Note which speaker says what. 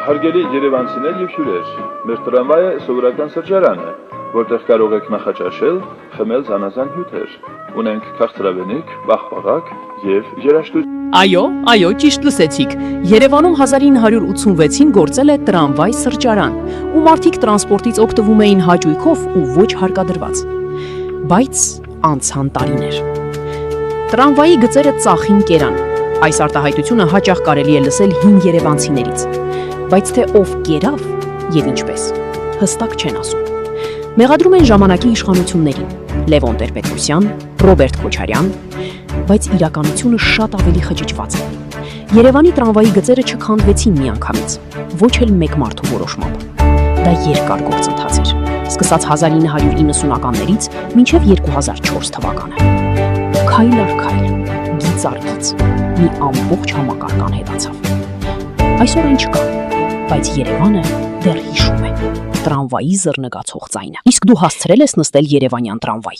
Speaker 1: Հարգելի երևանցիներ եւ հյուրեր, մեր տրամվայը սովորական սրճարան է, որտեղ կարող եք նախաճաշել, խմել զանազան հյութեր։ Ունենք քաղցրավենիք, պաղպաղակ եւ երաշտություն։
Speaker 2: Այո, ճիշտ լսեցիք։ Երևանում 1986-ին գործել է տրամվայ սրճարան, ու մարդիկ տրանսպորտից օգտվում էին հաճույքով ու ոչ հարկադրված։ Բայց անցան տարիներ։ Տրամվայի գծերը ծախին կերան։ Այս արտահայտությունը հաճախ կարելի է լսել հին երևանցիներից։ Բայց թե ով կերավ եւ ինչպես, հստակ չեն ասում։ Մեղադրում են ժամանակի իշխանություններին՝ Լևոն Տեր-Պետրոսյան, Ռոբերտ Քոչարյան, բայց իրականությունը շատ ավելի խճճված է։ Երևանի տրամվայի գծերը չքանդվեցին միանգամից, ոչ էլ մեկ մարդու որոշմամբ։ Դա երկար գործընթաց էր, սկսած 1990-ականներից մինչև 2004 թվականը։ Քայլ առ քայլ, գիծ առ գիծ, մի ամբողջ համակարգ անհետացավ։ Այսօր այն չկա, բայց Երևանը դեռ հիշում է տրամվայի զռնգացող ձայնը։ Իսկ դու հասցրել ես նստել երևանյան տրամվայ։